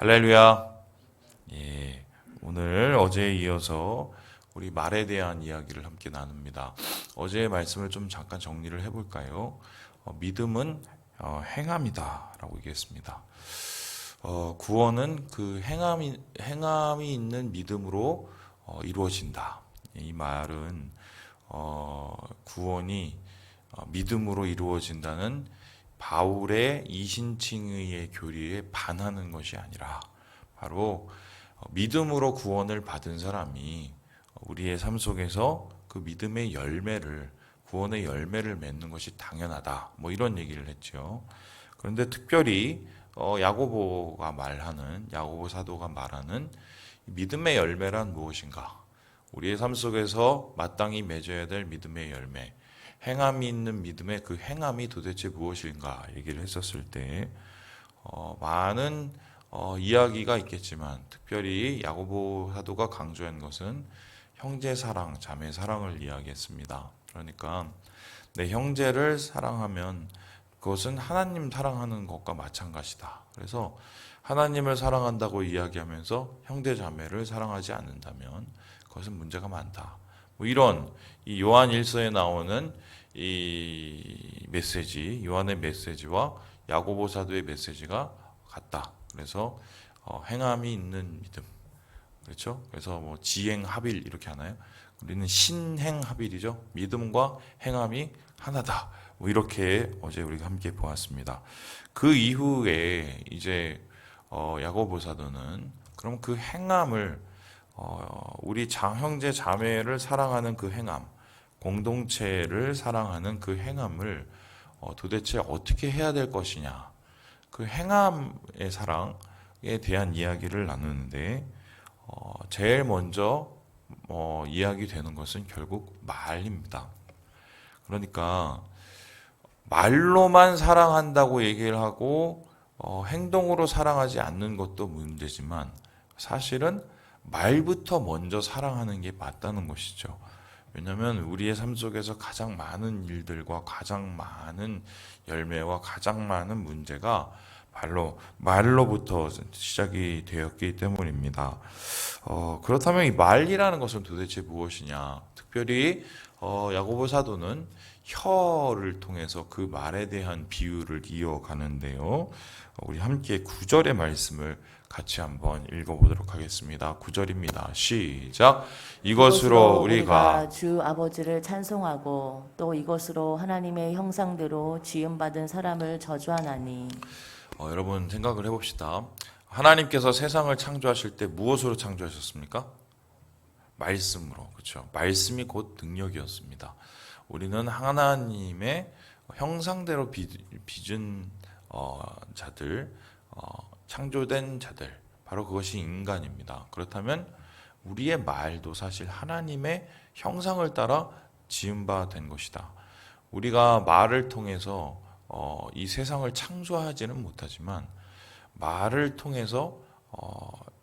할렐루야. 예, 오늘 어제에 이어서 우리 말에 대한 이야기를 함께 나눕니다. 어제의 말씀을 좀 잠깐 정리를 해볼까요? 믿음은 행함이다라고 얘기했습니다. 구원은 그 행함이 있는 믿음으로 이루어진다. 이 말은 구원이 믿음으로 이루어진다는 바울의 이신칭의의 교리에 반하는 것이 아니라 바로 믿음으로 구원을 받은 사람이 우리의 삶 속에서 그 믿음의 열매를 구원의 열매를 맺는 것이 당연하다. 뭐 이런 얘기를 했죠. 그런데 특별히 야고보 사도가 말하는 믿음의 열매란 무엇인가? 우리의 삶 속에서 마땅히 맺어야 될 믿음의 열매, 행함이 있는 믿음의 그 행함이 도대체 무엇인가 얘기를 했었을 때 많은 이야기가 있겠지만 특별히 야고보 사도가 강조한 것은 형제 사랑, 자매 사랑을 이야기했습니다. 그러니까 내 형제를 사랑하면 그것은 하나님 사랑하는 것과 마찬가지다. 그래서 하나님을 사랑한다고 이야기하면서 형제 자매를 사랑하지 않는다면 그것은 문제가 많다. 뭐 이런 이 요한 1서에 나오는 이 메시지, 요한의 메시지와 야고보 사도의 메시지가 같다. 그래서 행함이 있는 믿음, 그렇죠? 그래서 뭐 지행합일 이렇게 하나요? 우리는 신행합일이죠. 믿음과 행함이 하나다. 뭐 이렇게 어제 우리가 함께 보았습니다. 그 이후에 이제 야고보 사도는 그럼 그 행함을 우리 형제 자매를 사랑하는 그 행함, 공동체를 사랑하는 그 행함을 도대체 어떻게 해야 될 것이냐. 그 행함의 사랑에 대한 이야기를 나누는데 제일 먼저 이야기되는 것은 결국 말입니다. 그러니까 말로만 사랑한다고 얘기를 하고 행동으로 사랑하지 않는 것도 문제지만 사실은 말부터 먼저 사랑하는 게 맞다는 것이죠. 왜냐하면 우리의 삶 속에서 가장 많은 일들과 가장 많은 열매와 가장 많은 문제가 바로 말로부터 시작이 되었기 때문입니다. 그렇다면 이 말이라는 것은 도대체 무엇이냐? 특별히 야고보 사도는 혀를 통해서 그 말에 대한 비유를 이어가는데요. 우리 함께 9절의 말씀을 같이 한번 읽어보도록 하겠습니다. 9절입니다. 시작. 이것으로 우리가 주 아버지를 찬송하고 또 이것으로 하나님의 형상대로 지음받은 사람을 저주하나니. 여러분 생각을 해봅시다. 하나님께서 세상을 창조하실 때 무엇으로 창조하셨습니까? 말씀으로. 그렇죠. 말씀이 곧 능력이었습니다. 우리는 하나님의 형상대로 빚은 자들, 창조된 자들, 바로 그것이 인간입니다. 그렇다면 우리의 말도 사실 하나님의 형상을 따라 지은 바 된 것이다. 우리가 말을 통해서 이 세상을 창조하지는 못하지만 말을 통해서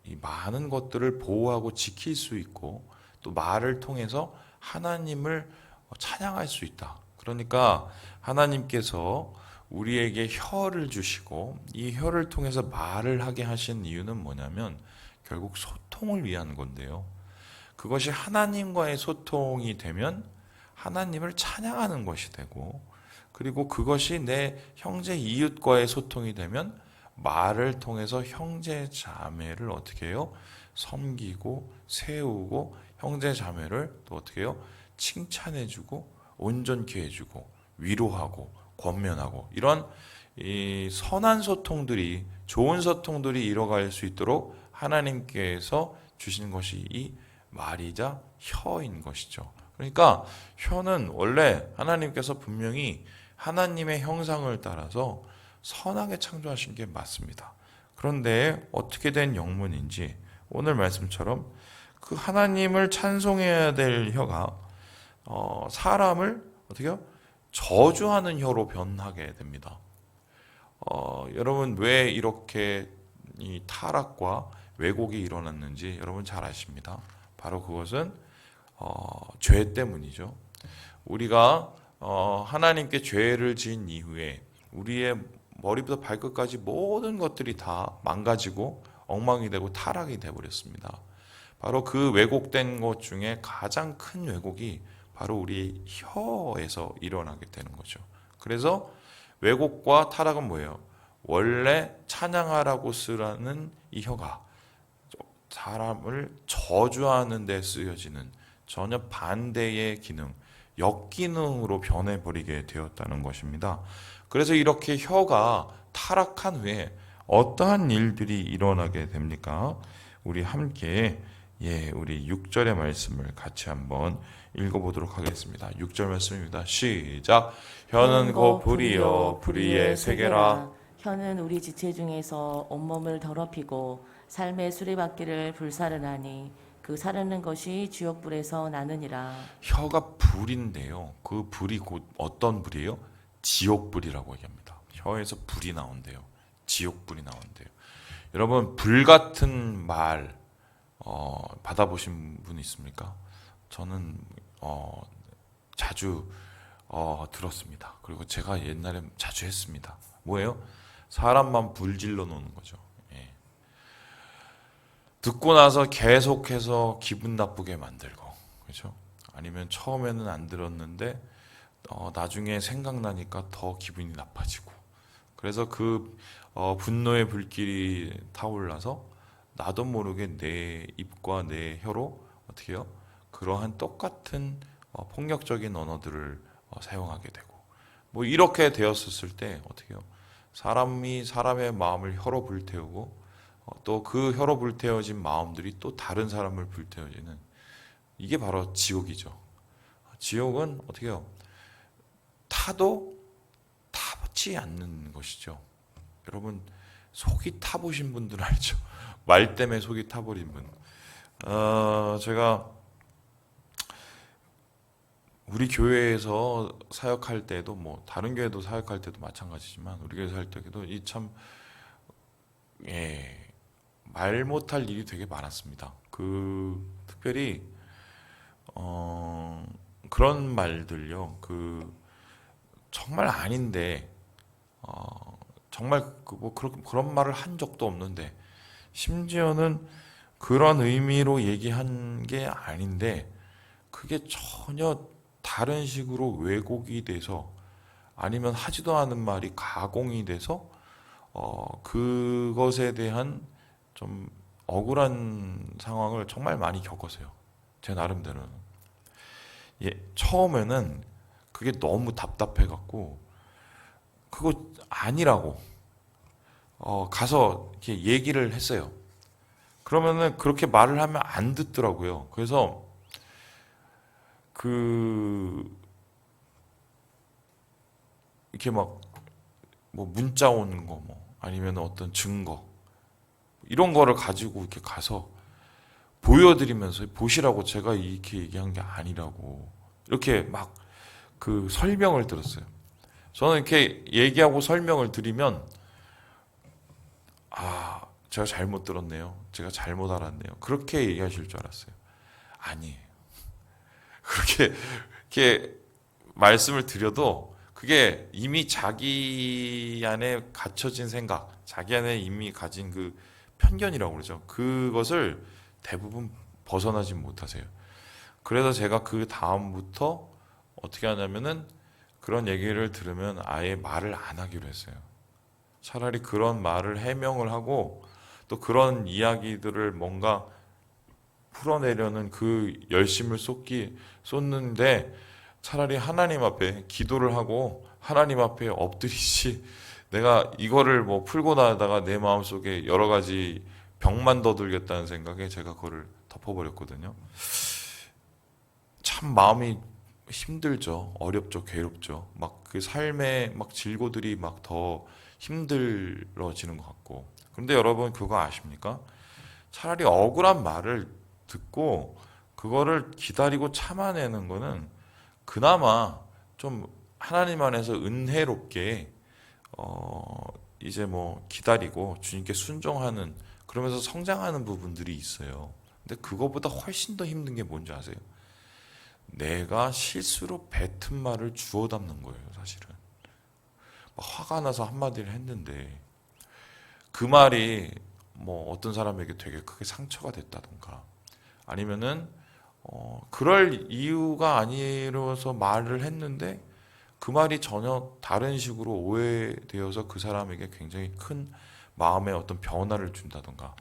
이 많은 것들을 보호하고 지킬 수 있고 또 말을 통해서 하나님을 찬양할 수 있다. 그러니까 하나님께서 우리에게 혀를 주시고 이 혀를 통해서 말을 하게 하신 이유는 뭐냐면 결국 소통을 위한 건데요. 그것이 하나님과의 소통이 되면 하나님을 찬양하는 것이 되고 그리고 그것이 내 형제 이웃과의 소통이 되면 말을 통해서 형제 자매를 어떻게 해요? 섬기고 세우고 형제 자매를 또 어떻게 해요? 칭찬해주고 온전케 해주고 위로하고 권면하고 이런 이 선한 소통들이 좋은 소통들이 이뤄갈 수 있도록 하나님께서 주신 것이 이 말이자 혀인 것이죠. 그러니까 혀는 원래 하나님께서 분명히 하나님의 형상을 따라서 선하게 창조하신 게 맞습니다. 그런데 어떻게 된 영문인지 오늘 말씀처럼 그 하나님을 찬송해야 될 혀가 사람을 어떻게요? 저주하는 혀로 변하게 됩니다. 여러분 왜 이렇게 이 타락과 왜곡이 일어났는지 여러분 잘 아십니다. 바로 그것은 죄 때문이죠. 우리가 하나님께 죄를 지은 이후에 우리의 머리부터 발끝까지 모든 것들이 다 망가지고 엉망이 되고 타락이 되어버렸습니다. 바로 그 왜곡된 것 중에 가장 큰 왜곡이 바로 우리 혀에서 일어나게 되는 거죠. 그래서 왜곡과 타락은 뭐예요? 원래 찬양하라고 쓰라는 이 혀가 사람을 저주하는 데 쓰여지는 전혀 반대의 기능, 역기능으로 변해버리게 되었다는 것입니다. 그래서 이렇게 혀가 타락한 후에 어떠한 일들이 일어나게 됩니까? 우리 함께 우리 6절의 말씀을 같이 한번 읽어보도록 하겠습니다. 6절 말씀입니다. 시작. 혀는 곧 불이요 불의의 세계라. 혀는 우리 지체 중에서 온몸을 더럽히고 삶의 수레바퀴를 불사르나니 그 사르는 것이 지옥불에서 나느니라. 혀가 불인데요. 그 불이 곧 어떤 불이에요? 지옥불이라고 얘기합니다. 혀에서 불이 나온대요. 지옥불이 나온대요. 여러분 불 같은 말 받아보신 분 있습니까? 저는 자주 들었습니다. 그리고 제가 옛날에 자주 했습니다. 뭐예요? 사람만 불질러 놓는 거죠. 예. 듣고 나서 계속해서 기분 나쁘게 만들고, 그렇죠? 아니면 처음에는 안 들었는데 나중에 생각나니까 더 기분이 나빠지고, 그래서 그 분노의 불길이 타올라서 나도 모르게 내 입과 내 혀로 어떻게 해요? 그러한 똑같은 폭력적인 언어들을 사용하게 되고, 뭐 이렇게 되었을 때 어떻게 해요? 사람이 사람의 마음을 혀로 불태우고 또 그 혀로 불태워진 마음들이 또 다른 사람을 불태워지는, 이게 바로 지옥이죠. 지옥은 어떻게 해요? 타도 타보지 않는 것이죠. 여러분 속이 타보신 분들 알죠? 말 때문에 속이 타버린 분. 제가 우리 교회에서 사역할 때도 뭐 다른 교회도 사역할 때도 마찬가지지만 우리 교회 사역할 때도 이 참 말 못할 일이 되게 많았습니다. 특별히 그런 말들요. 정말 아닌데 정말 그런 말을 한 적도 없는데, 심지어는 그런 의미로 얘기한 게 아닌데 그게 전혀 다른 식으로 왜곡이 돼서, 아니면 하지도 않은 말이 가공이 돼서 그것에 대한 좀 억울한 상황을 정말 많이 겪었어요. 제 나름대로는. 처음에는 그게 너무 답답해 갖고 그거 아니라고 가서 이렇게 얘기를 했어요. 그러면은 그렇게 말을 하면 안 듣더라고요. 그래서 이렇게 막 뭐 문자 오는 거, 뭐 아니면 어떤 증거 이런 거를 가지고 이렇게 가서 보여드리면서, 보시라고 제가 이렇게 얘기한 게 아니라고 이렇게 막 설명을 들었어요. 저는 이렇게 얘기하고 설명을 드리면 제가 잘못 들었네요. 제가 잘못 알았네요. 그렇게 얘기하실 줄 알았어요. 아니에요. 이렇게 말씀을 드려도 그게 이미 자기 안에 갇혀진 생각, 자기 안에 이미 가진 그 편견이라고 그러죠. 그것을 대부분 벗어나지 못하세요. 그래서 제가 그 다음부터 어떻게 하냐면은 그런 얘기를 들으면 아예 말을 안 하기로 했어요. 차라리 그런 말을 해명을 하고 또 그런 이야기들을 뭔가 풀어내려는 그 열심을 쏟는데, 차라리 하나님 앞에 기도를 하고 하나님 앞에 엎드리지, 내가 이거를 뭐 풀고 나다가 내 마음속에 여러 가지 병만 더 들겠다는 생각에 제가 그거를 덮어버렸거든요. 참 마음이 힘들죠. 어렵죠. 괴롭죠. 막 그 삶의 막 질고들이 막 더 힘들어지는 것 같고. 그런데 여러분 그거 아십니까? 차라리 억울한 말을 듣고 그거를 기다리고 참아내는 거는 그나마 좀 하나님 안에서 은혜롭게 이제 뭐 기다리고 주님께 순종하는, 그러면서 성장하는 부분들이 있어요. 근데 그거보다 훨씬 더 힘든 게 뭔지 아세요? 내가 실수로 뱉은 말을 주워 담는 거예요, 사실은. 화가 나서 한마디를 했는데 그 말이 뭐 어떤 사람에게 되게 크게 상처가 됐다던가 아니면은 그럴 이유가 아니라서 말을 했는데 그 말이 전혀 다른 식으로 오해되어서 그 사람에게 굉장히 큰 마음의 어떤 변화를 준다던가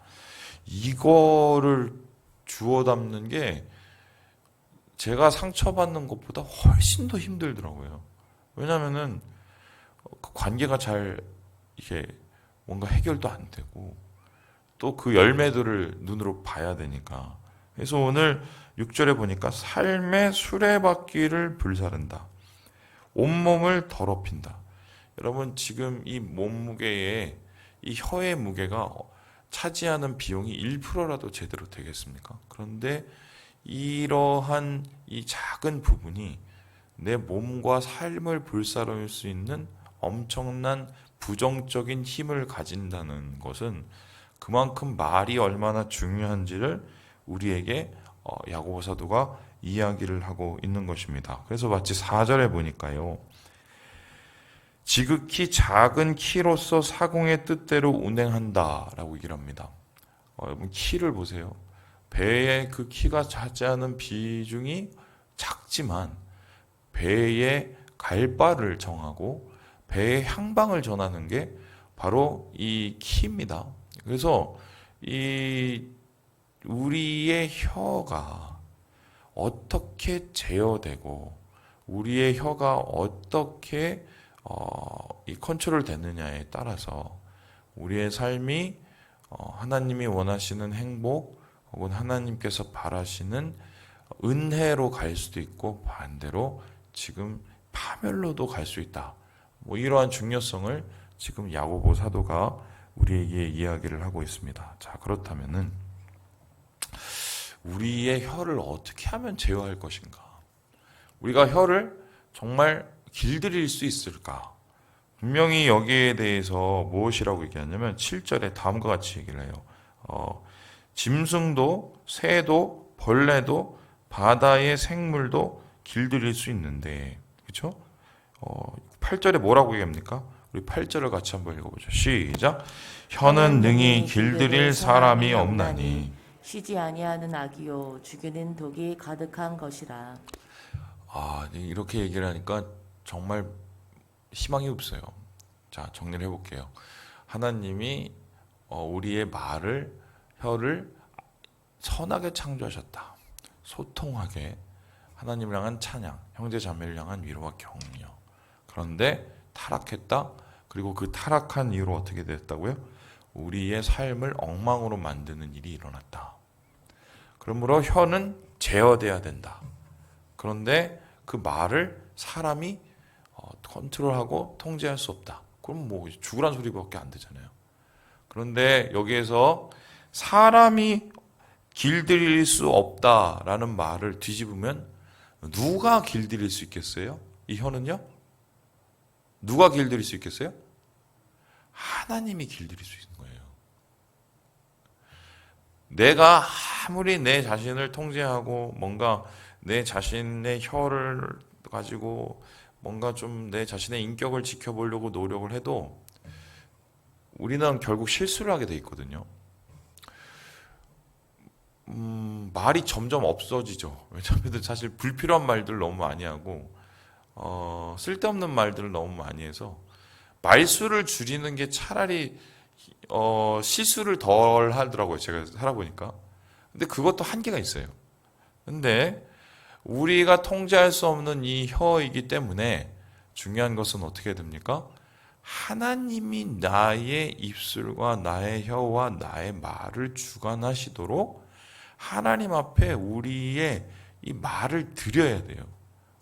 이거를 주워 담는 게 제가 상처받는 것보다 훨씬 더 힘들더라고요. 왜냐면은 그 관계가 잘 이게 뭔가 해결도 안 되고 또 그 열매들을 눈으로 봐야 되니까. 그래서 오늘 6절에 보니까 삶의 수레바퀴를 불사른다. 온몸을 더럽힌다. 여러분 지금 이 몸무게에 이 혀의 무게가 차지하는 비용이 1%라도 제대로 되겠습니까? 그런데 이러한 이 작은 부분이 내 몸과 삶을 불사를 수 있는 엄청난 부정적인 힘을 가진다는 것은 그만큼 말이 얼마나 중요한지를 우리에게 야고보 사도가 이야기를 하고 있는 것입니다. 그래서 마치 4절에 보니까요. 지극히 작은 키로서 사공의 뜻대로 운행한다라고 얘기를 합니다. 여러분 키를 보세요. 배의 그 키가 차지하는 비중이 작지만 배의 갈 바를 정하고 배의 향방을 전하는 게 바로 이 키입니다. 그래서 이 우리의 혀가 어떻게 제어되고 우리의 혀가 어떻게 이 컨트롤 되느냐에 따라서 우리의 삶이 하나님이 원하시는 행복 혹은 하나님께서 바라시는 은혜로 갈 수도 있고 반대로 지금 파멸로도 갈 수 있다. 뭐 이러한 중요성을 지금 야고보 사도가 우리에게 이야기를 하고 있습니다. 자, 그렇다면은 우리의 혀를 어떻게 하면 제어할 것인가? 우리가 혀를 정말 길들일 수 있을까? 분명히 여기에 대해서 무엇이라고 얘기하냐면 7절에 다음과 같이 얘기를 해요. 짐승도 새도 벌레도 바다의 생물도 길들일 수 있는데 그렇죠? 8절에 뭐라고 얘기합니까? 우리 8절을 같이 한번 읽어보죠. 시작. 혀는 능히 길들일 사람이 없나니 쉬지 아니하는 악이요 죽이는 독이 가득한 것이라. 이렇게 얘기를 하니까 정말 희망이 없어요. 자, 정리를 해볼게요. 하나님이 우리의 혀를 선하게 창조하셨다. 소통하게 하나님을 향한 찬양, 형제 자매를 향한 위로와 격려. 그런데 타락했다. 그리고 그 타락한 이유로 어떻게 됐다고요? 우리의 삶을 엉망으로 만드는 일이 일어났다. 그러므로 혀는 제어돼야 된다. 그런데 그 말을 사람이 컨트롤하고 통제할 수 없다. 그럼 뭐 죽으란 소리밖에 안 되잖아요. 그런데 여기에서 사람이 길들일 수 없다라는 말을 뒤집으면 누가 길들일 수 있겠어요? 이 혀는요? 누가 길들일 수 있겠어요? 하나님이 길들일 수 있는 거예요. 내가 아무리 내 자신을 통제하고 뭔가 내 자신의 혀를 가지고 뭔가 좀 내 자신의 인격을 지켜보려고 노력을 해도 우리는 결국 실수를 하게 돼 있거든요. 말이 점점 없어지죠. 왜냐하면 사실 불필요한 말들을 너무 많이 하고 쓸데없는 말들을 너무 많이 해서 말수를 줄이는 게 차라리 실수를 덜 하더라고요. 제가 살아보니까. 근데 그것도 한계가 있어요. 근데 우리가 통제할 수 없는 이 혀이기 때문에 중요한 것은 어떻게 됩니까? 하나님이 나의 입술과 나의 혀와 나의 말을 주관하시도록 하나님 앞에 우리의 이 말을 드려야 돼요.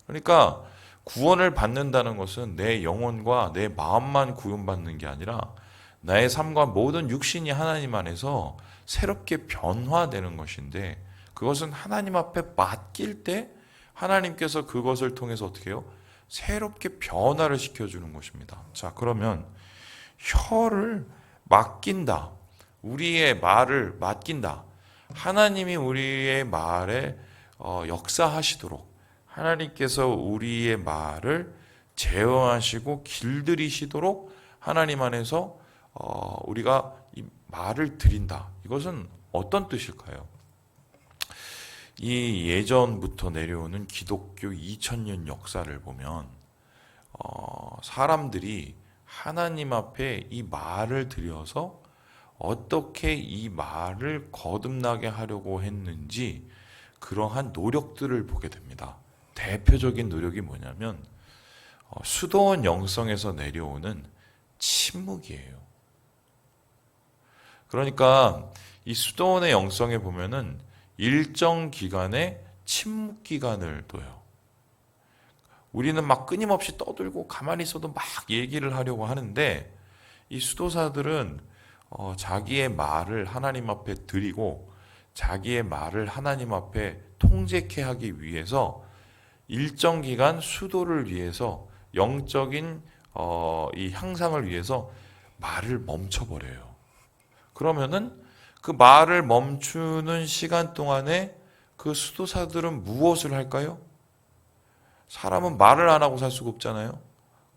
그러니까 구원을 받는다는 것은 내 영혼과 내 마음만 구원받는 게 아니라 나의 삶과 모든 육신이 하나님 안에서 새롭게 변화되는 것인데 그것은 하나님 앞에 맡길 때 하나님께서 그것을 통해서 어떻게 해요? 새롭게 변화를 시켜주는 것입니다. 자, 그러면 혀를 맡긴다. 우리의 말을 맡긴다. 하나님이 우리의 말에 역사하시도록 하나님께서 우리의 말을 제어하시고 길들이시도록 하나님 안에서 우리가 말을 드린다. 이것은 어떤 뜻일까요? 이 예전부터 내려오는 기독교 2000년 역사를 보면 사람들이 하나님 앞에 이 말을 드려서 어떻게 이 말을 거듭나게 하려고 했는지 그러한 노력들을 보게 됩니다. 대표적인 노력이 뭐냐면 수도원 영성에서 내려오는 침묵이에요. 그러니까 이 수도원의 영성에 보면은 일정 기간의 침묵 기간을 둬요. 우리는 막 끊임없이 떠들고 가만히 있어도 막 얘기를 하려고 하는데 이 수도사들은 자기의 말을 하나님 앞에 드리고 자기의 말을 하나님 앞에 통제케 하기 위해서 일정 기간 수도를 위해서 영적인 이 향상을 위해서 말을 멈춰버려요. 그러면은 그 말을 멈추는 시간 동안에 그 수도사들은 무엇을 할까요? 사람은 말을 안 하고 살 수가 없잖아요.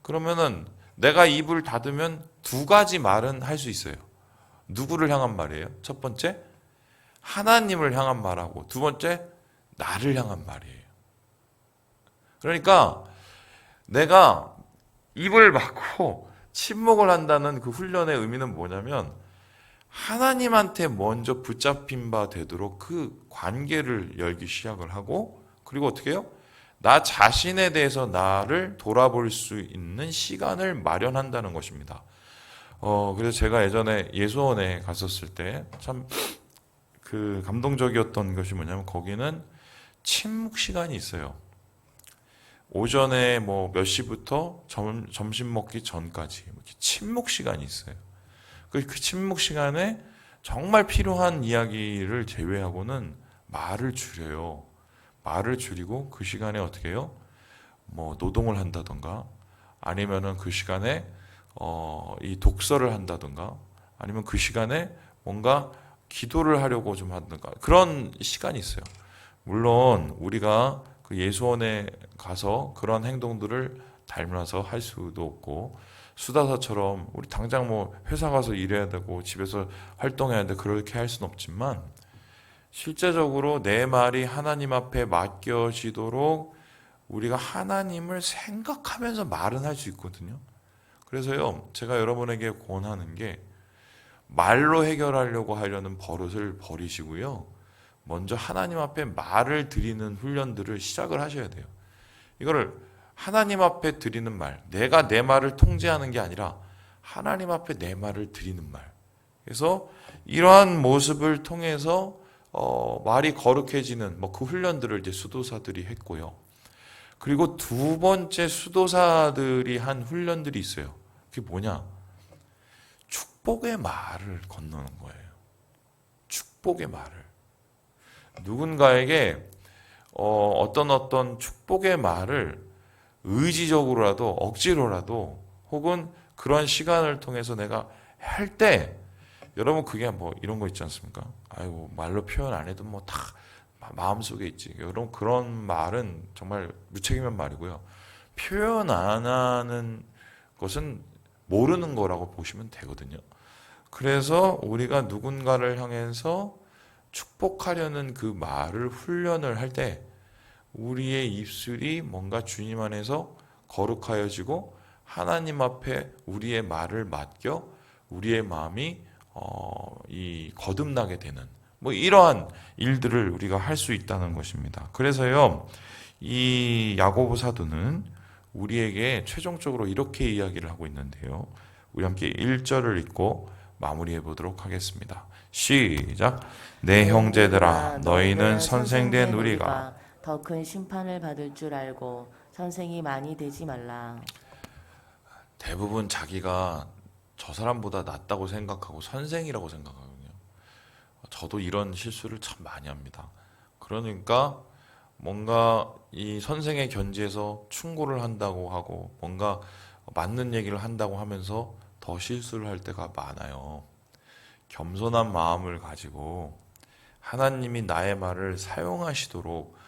그러면은 내가 입을 닫으면 두 가지 말은 할 수 있어요. 누구를 향한 말이에요? 첫 번째, 하나님을 향한 말하고 두 번째, 나를 향한 말이에요. 그러니까 내가 입을 막고 침묵을 한다는 그 훈련의 의미는 뭐냐면 하나님한테 먼저 붙잡힌 바 되도록 그 관계를 열기 시작을 하고 그리고 어떻게 해요? 나 자신에 대해서 나를 돌아볼 수 있는 시간을 마련한다는 것입니다. 그래서 제가 예전에 예수원에 갔었을 때 참 그 감동적이었던 것이 뭐냐면 거기는 침묵 시간이 있어요. 오전에 뭐 몇 시부터 점심 먹기 전까지 이렇게 침묵 시간이 있어요. 그 침묵 시간에 정말 필요한 이야기를 제외하고는 말을 줄여요. 말을 줄이고 그 시간에 어떻게 해요? 뭐 노동을 한다던가 아니면은 그 시간에 이 독서를 한다던가 아니면 그 시간에 뭔가 기도를 하려고 좀 하든가 그런 시간이 있어요. 물론 우리가 그 예수원에 가서 그런 행동들을 닮아서 할 수도 없고 수다사처럼 우리 당장 뭐 회사 가서 일해야 되고 집에서 활동해야 돼 그렇게 할 수는 없지만 실제적으로 내 말이 하나님 앞에 맡겨지도록 우리가 하나님을 생각하면서 말은 할 수 있거든요. 그래서요 제가 여러분에게 권하는 게 말로 해결하려고 하려는 버릇을 버리시고요. 먼저 하나님 앞에 말을 드리는 훈련들을 시작을 하셔야 돼요. 이거를 하나님 앞에 드리는 말, 내가 내 말을 통제하는 게 아니라 하나님 앞에 내 말을 드리는 말. 그래서 이러한 모습을 통해서 말이 거룩해지는 뭐 그 훈련들을 이제 수도사들이 했고요. 그리고 두 번째 수도사들이 한 훈련들이 있어요. 그게 뭐냐? 축복의 말을 건너는 거예요. 축복의 말을. 누군가에게 어떤 축복의 말을 의지적으로라도 억지로라도 혹은 그런 시간을 통해서 내가 할 때 여러분 그게 뭐 이런 거 있지 않습니까? 아이고 말로 표현 안 해도 뭐 다 마음속에 있지. 여러분 그런 말은 정말 무책임한 말이고요. 표현 안 하는 것은 모르는 거라고 보시면 되거든요. 그래서 우리가 누군가를 향해서 축복하려는 그 말을 훈련을 할 때 우리의 입술이 뭔가 주님 안에서 거룩하여지고 하나님 앞에 우리의 말을 맡겨 우리의 마음이 이 거듭나게 되는 뭐 이러한 일들을 우리가 할 수 있다는 것입니다. 그래서요 이 야고보 사도는 우리에게 최종적으로 이렇게 이야기를 하고 있는데요. 우리 함께 1절을 읽고 마무리해 보도록 하겠습니다. 시작. 내 형제들아 너희는 선생된 우리가 더 큰 심판을 받을 줄 알고 선생이 많이 되지 말라. 대부분 자기가 저 사람보다 낫다고 생각하고 선생이라고 생각하거든요. 저도 이런 실수를 참 많이 합니다. 그러니까 뭔가 이 선생의 견지에서 충고를 한다고 하고 뭔가 맞는 얘기를 한다고 하면서 더 실수를 할 때가 많아요. 겸손한 마음을 가지고 하나님이 나의 말을 사용하시도록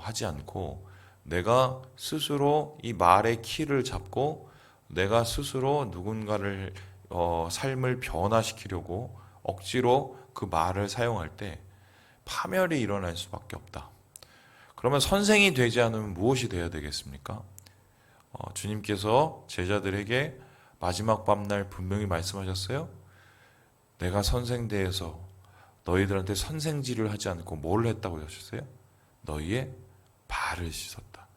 하지 않고 내가 스스로 이 말의 키를 잡고 내가 스스로 누군가를 삶을 변화시키려고 억지로 그 말을 사용할 때 파멸이 일어날 수밖에 없다. 그러면 선생이 되지 않으면 무엇이 되어야 되겠습니까? 주님께서 제자들에게 마지막 밤날 분명히 말씀하셨어요. 내가 선생대에서 너희들한테 선생질을 하지 않고 뭘 했다고 하셨어요? 너희의 발을 씻었다.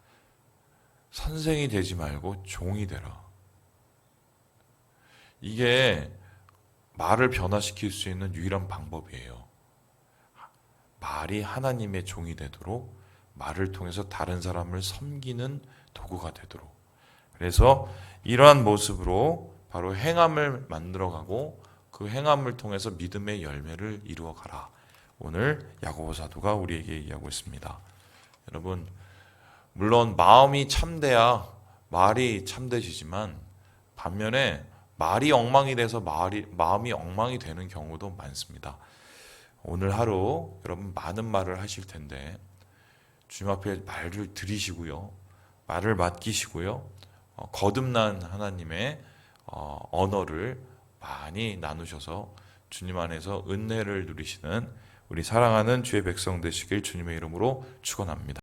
선생이 되지 말고 종이 되라. 이게 말을 변화시킬 수 있는 유일한 방법이에요. 말이 하나님의 종이 되도록, 말을 통해서 다른 사람을 섬기는 도구가 되도록. 그래서 이러한 모습으로 바로 행함을 만들어가고 그 행함을 통해서 믿음의 열매를 이루어가라. 오늘 야고보 사도가 우리에게 얘기하고 있습니다. 여러분, 물론 마음이 참돼야 말이 참되시지만 반면에 말이 엉망이 돼서 마음이 엉망이 되는 경우도 많습니다. 오늘 하루 여러분 많은 말을 하실 텐데 주님 앞에 말을 들이시고요. 말을 맡기시고요. 거듭난 하나님의 언어를 많이 나누셔서 주님 안에서 은혜를 누리시는 우리 사랑하는 주의 백성 되시길 주님의 이름으로 축원합니다.